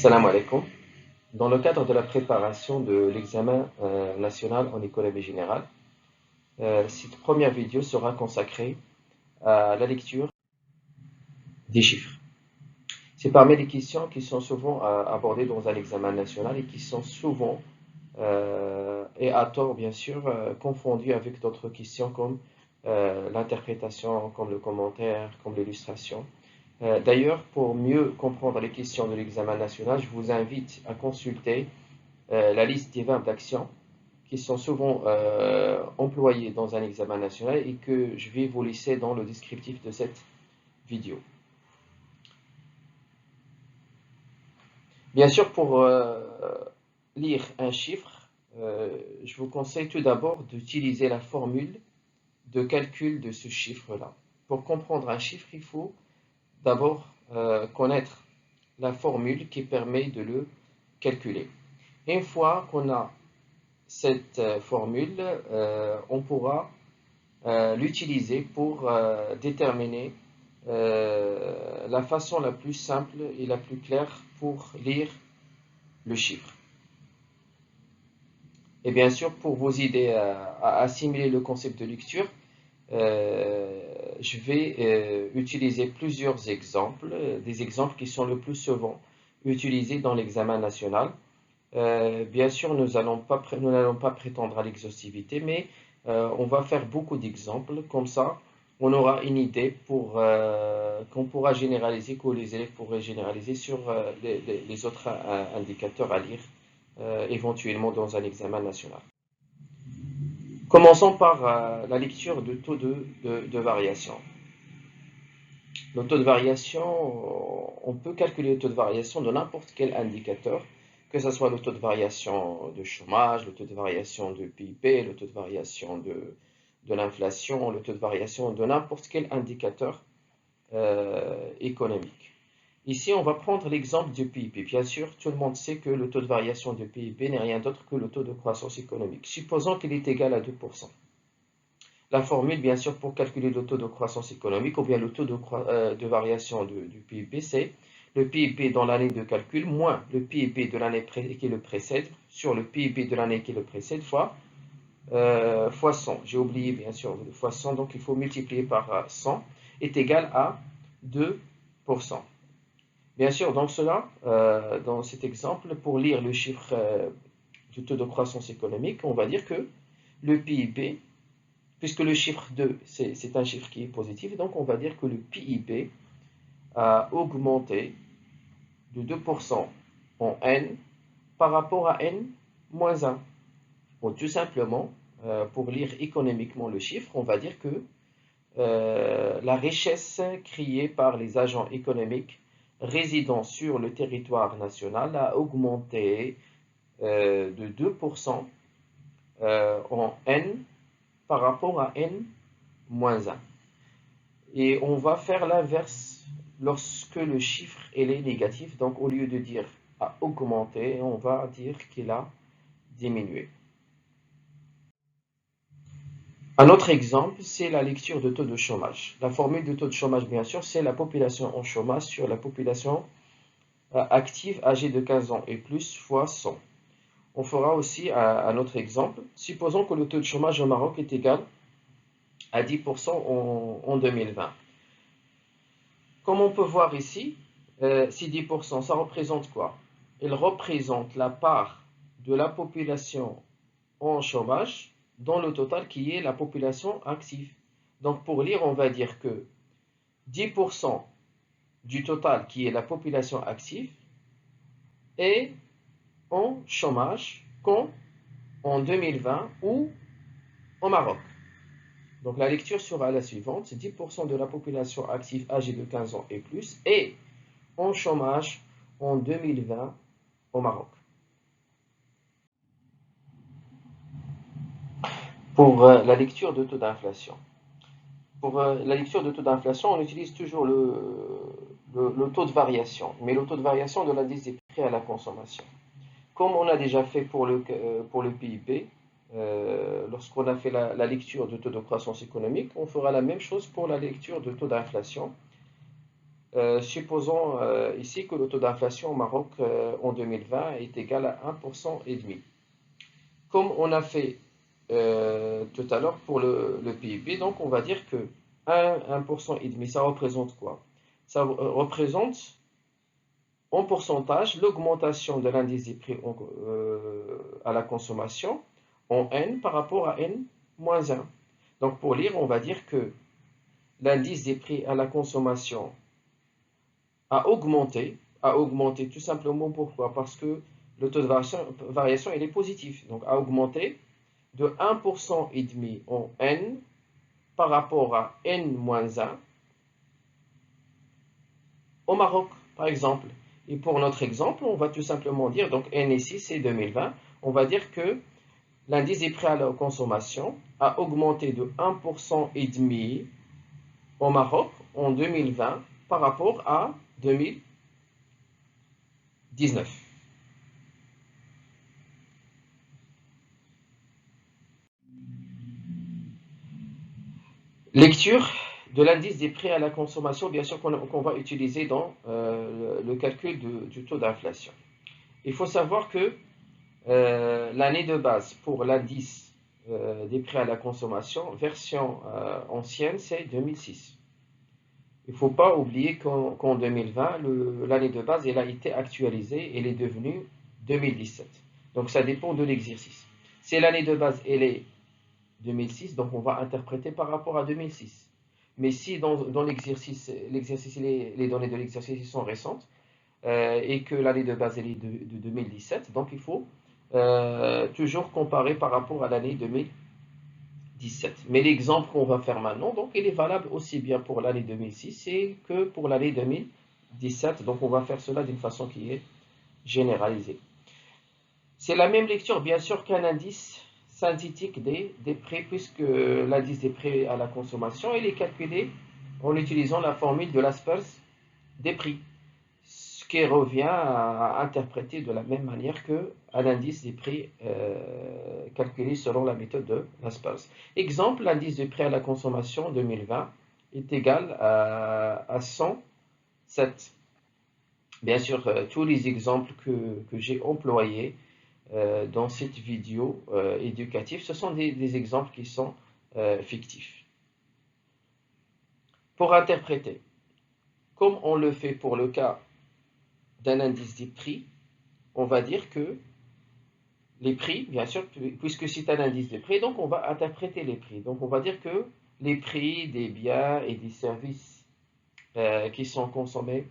Salam alaikum. Dans le cadre de la préparation de l'examen national en économie générale, cette première vidéo sera consacrée à la lecture des chiffres. C'est parmi les questions qui sont souvent abordées dans un examen national et qui sont souvent, et à tort bien sûr, confondues avec d'autres questions comme l'interprétation, comme le commentaire, comme l'illustration. D'ailleurs, pour mieux comprendre les questions de l'examen national, je vous invite à consulter la liste des verbes d'action qui sont souvent employés dans un examen national et que je vais vous laisser dans le descriptif de cette vidéo. Bien sûr, pour lire un chiffre, je vous conseille tout d'abord d'utiliser la formule de calcul de ce chiffre-là. Pour comprendre un chiffre, il faut d'abord connaître la formule qui permet de le calculer. Une fois qu'on a cette formule, on pourra l'utiliser pour déterminer la façon la plus simple et la plus claire pour lire le chiffre. Et bien sûr, pour vous aider à assimiler le concept de lecture, je vais utiliser plusieurs exemples, des exemples qui sont le plus souvent utilisés dans l'examen national. Bien sûr, nous n'allons pas prétendre à l'exhaustivité, mais on va faire beaucoup d'exemples. Comme ça, on aura une idée qu'on pourra généraliser, que les élèves pourraient généraliser sur les autres indicateurs à lire éventuellement dans un examen national. Commençons par la lecture de taux de variation. Le taux de variation, on peut calculer le taux de variation de n'importe quel indicateur, que ce soit le taux de variation de chômage, le taux de variation de PIB, le taux de variation de l'inflation, le taux de variation de n'importe quel indicateur économique. Ici, on va prendre l'exemple du PIB. Bien sûr, tout le monde sait que le taux de variation du PIB n'est rien d'autre que le taux de croissance économique. Supposons qu'il est égal à 2%. La formule, bien sûr, pour calculer le taux de croissance économique ou bien le taux de variation du PIB, c'est le PIB dans l'année de calcul moins le PIB de l'année qui le précède sur le PIB de l'année qui le précède fois 100. J'ai oublié, bien sûr, le fois 100, donc il faut multiplier par 100, est égal à 2%. Bien sûr, donc cela, dans cet exemple, pour lire le chiffre du taux de croissance économique, on va dire que le PIB, puisque le chiffre 2, c'est un chiffre qui est positif, donc on va dire que le PIB a augmenté de 2% en N par rapport à N moins 1. Bon, tout simplement, pour lire économiquement le chiffre, on va dire que la richesse créée par les agents économiques résidant sur le territoire national a augmenté de 2% en N par rapport à N moins 1. Et on va faire l'inverse lorsque le chiffre est négatif. Donc au lieu de dire a augmenté, on va dire qu'il a diminué. Un autre exemple, c'est la lecture de taux de chômage. La formule de taux de chômage, bien sûr, c'est la population en chômage sur la population active âgée de 15 ans et plus fois 100. On fera aussi un autre exemple. Supposons que le taux de chômage au Maroc est égal à 10% en 2020. Comme on peut voir ici, ces 10%, ça représente quoi? Il représente la part de la population en chômage dans le total qui est la population active. Donc pour lire, on va dire que 10% du total qui est la population active est en chômage quand en 2020 ou au Maroc. Donc la lecture sera la suivante, c'est 10% de la population active âgée de 15 ans et plus est en chômage en 2020 au Maroc. Pour la lecture de taux d'inflation. Pour la lecture de taux d'inflation, on utilise toujours le taux de variation, mais le taux de variation de l'indice des prix à la consommation. Comme on a déjà fait pour le PIB, lorsqu'on a fait la lecture de taux de croissance économique, on fera la même chose pour la lecture de taux d'inflation. Supposons ici que le taux d'inflation au Maroc en 2020 est égal à 1,5 %. Comme on a fait tout à l'heure pour le PIB, donc on va dire que 1,5 %, ça représente quoi? Ça représente en pourcentage l'augmentation de l'indice des prix à la consommation en N par rapport à N-1. Donc pour lire, on va dire que l'indice des prix à la consommation a augmenté tout simplement pourquoi? Parce que le taux de variation il est positif, donc a augmenté de 1,5 % en N par rapport à N-1 au Maroc, par exemple. Et pour notre exemple, on va tout simplement dire, donc N ici c'est 2020, on va dire que l'indice des prix à la consommation a augmenté de 1,5 % au Maroc en 2020 par rapport à 2019. Lecture de l'indice des prix à la consommation, bien sûr qu'on va utiliser dans le calcul du taux d'inflation. Il faut savoir que l'année de base pour l'indice des prix à la consommation, version ancienne, c'est 2006. Il ne faut pas oublier qu'en 2020, l'année de base elle a été actualisée, elle est devenue 2017. Donc ça dépend de l'exercice. Si l'année de base elle est 2006, donc on va interpréter par rapport à 2006. Mais si dans l'exercice, les données de l'exercice sont récentes et que l'année de base elle est de 2017, donc il faut toujours comparer par rapport à l'année 2017. Mais l'exemple qu'on va faire maintenant, donc il est valable aussi bien pour l'année 2006 que pour l'année 2017. Donc on va faire cela d'une façon qui est généralisée. C'est la même lecture, bien sûr, qu'un indice synthétique des prix, puisque l'indice des prix à la consommation il est calculé en utilisant la formule de l'asperge des prix, ce qui revient à interpréter de la même manière qu'un indice des prix calculé selon la méthode de l'asperge. Exemple, l'indice des prix à la consommation 2020 est égal à 107. Bien sûr, tous les exemples que j'ai employés dans cette vidéo éducative, ce sont des exemples qui sont fictifs. Pour interpréter, comme on le fait pour le cas d'un indice des prix, on va dire que les prix, bien sûr, puisque c'est un indice de prix, donc on va interpréter les prix. Donc on va dire que les prix des biens et des services qui sont consommés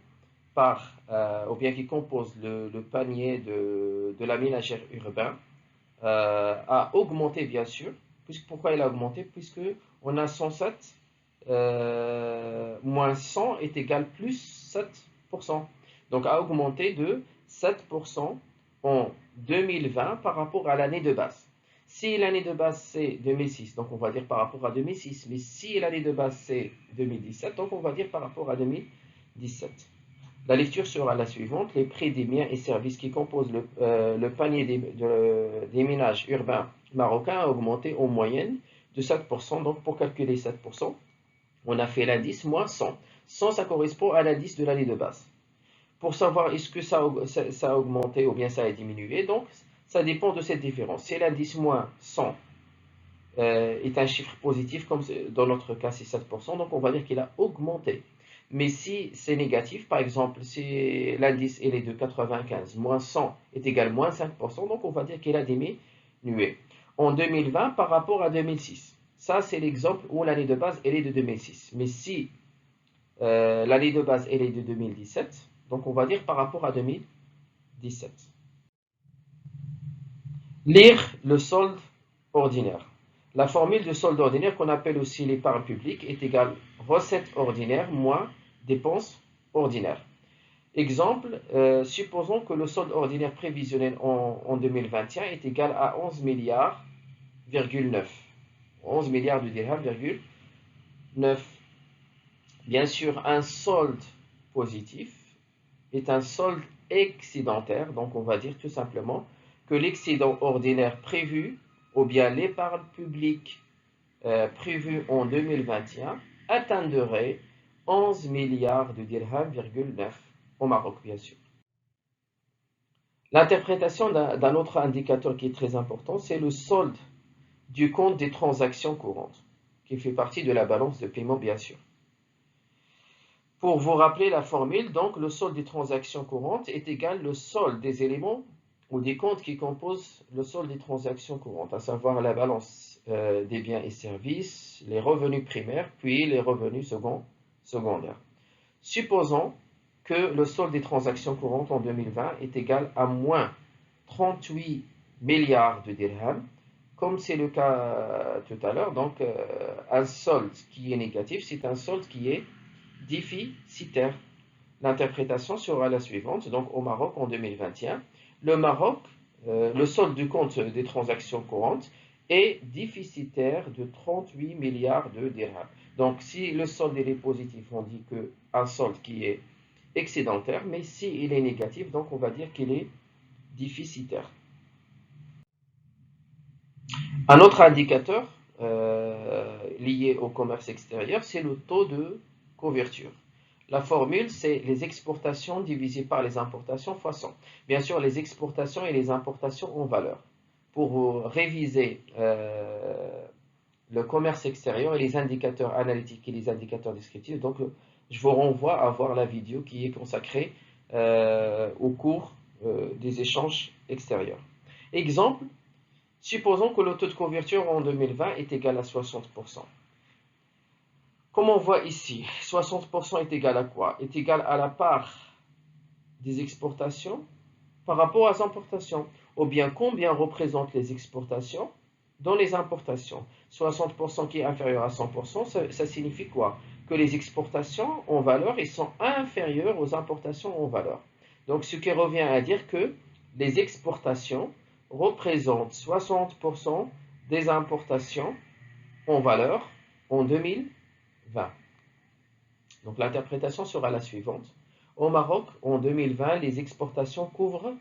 ou bien qui composent le panier de la ménagère urbain a augmenté, bien sûr. Pourquoi il a augmenté? Puisque on a 107 moins 100 est égal plus 7%. Donc a augmenté de 7% en 2020 par rapport à l'année de base. Si l'année de base c'est 2006, donc on va dire par rapport à 2006. Mais si l'année de base c'est 2017, donc on va dire par rapport à 2017. La lecture sera la suivante. Les prix des biens et services qui composent le panier des ménages urbains marocains ont augmenté en moyenne de 7%. Donc pour calculer 7%, on a fait l'indice moins 100. 100, ça correspond à l'indice de l'année de base. Pour savoir est-ce que ça a augmenté ou bien ça a diminué, donc ça dépend de cette différence. Si l'indice moins 100 est un chiffre positif, comme dans notre cas c'est 7%, donc on va dire qu'il a augmenté. Mais si c'est négatif, par exemple, si l'indice est de 95, moins 100 est égal à moins 5%, donc on va dire qu'il a diminué. En 2020 par rapport à 2006. Ça, c'est l'exemple où l'année de base elle est de 2006. Mais si l'année de base elle est de 2017, donc on va dire par rapport à 2017. Lire le solde ordinaire. La formule de solde ordinaire, qu'on appelle aussi l'épargne publique, est égale recette ordinaire moins dépenses ordinaires. Exemple, supposons que le solde ordinaire prévisionnel en 2021 est égal à 11 milliards, 11 milliards de dirhams, 9. Bien sûr, un solde positif est un solde excédentaire, donc on va dire tout simplement que l'excédent ordinaire prévu, ou bien l'épargne publique prévue en 2021, atteindrait 11 milliards de dirhams,9 au Maroc, bien sûr. L'interprétation d'un autre indicateur qui est très important, c'est le solde du compte des transactions courantes, qui fait partie de la balance de paiement, bien sûr. Pour vous rappeler la formule, donc le solde des transactions courantes est égal au solde des éléments ou des comptes qui composent le solde des transactions courantes, à savoir la balance des biens et services, les revenus primaires, puis les revenus secondaires. Supposons que le solde des transactions courantes en 2020 est égal à moins 38 milliards de dirhams, comme c'est le cas tout à l'heure. Donc, un solde qui est négatif, c'est un solde qui est déficitaire. L'interprétation sera la suivante. Donc, au Maroc, en 2021, le Maroc, le solde du compte des transactions courantes est déficitaire de 38 milliards de dirhams. Donc, si le solde est positif, on dit qu'un solde qui est excédentaire, mais s'il est négatif, donc on va dire qu'il est déficitaire. Un autre indicateur lié au commerce extérieur, c'est le taux de couverture. La formule, c'est les exportations divisées par les importations fois 100. Bien sûr, les exportations et les importations en valeur. Pour réviser le commerce extérieur et les indicateurs analytiques et les indicateurs descriptifs, donc je vous renvoie à voir la vidéo qui est consacrée au cours des échanges extérieurs. Exemple, supposons que le taux de couverture en 2020 est égal à 60%. Comme on voit ici, 60% est égal à quoi? Est égal à la part des exportations par rapport aux importations. Ou bien combien représentent les exportations dans les importations. 60% qui est inférieur à 100%, ça signifie quoi? Que les exportations en valeur ils sont inférieures aux importations en valeur. Donc ce qui revient à dire que les exportations représentent 60% des importations en valeur en 2020. Donc l'interprétation sera la suivante. Au Maroc, en 2020, les exportations couvrent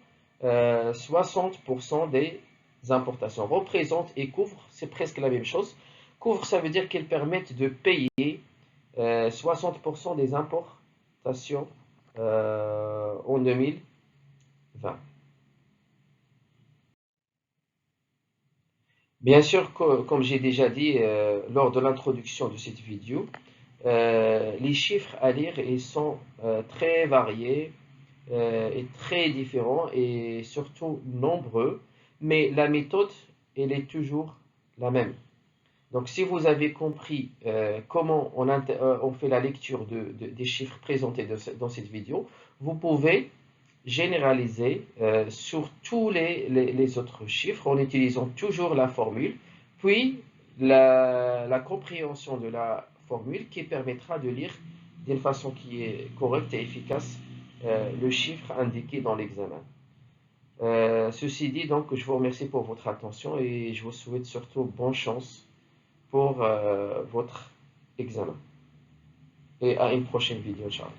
60% des importations. Représente et couvre, c'est presque la même chose. Couvre, ça veut dire qu'elles permettent de payer 60% des importations en 2020. Bien sûr, comme j'ai déjà dit lors de l'introduction de cette vidéo, les chiffres à lire ils sont très variés et très différents et surtout nombreux, mais la méthode, elle est toujours la même. Donc, si vous avez compris comment on fait la lecture des chiffres présentés dans cette vidéo, vous pouvez généraliser sur tous les autres chiffres en utilisant toujours la formule, puis la compréhension de la formule qui permettra de lire d'une façon qui est correcte et efficace le chiffre indiqué dans l'examen. Ceci dit, donc, je vous remercie pour votre attention et je vous souhaite surtout bonne chance pour votre examen. Et à une prochaine vidéo, Inch'Allah.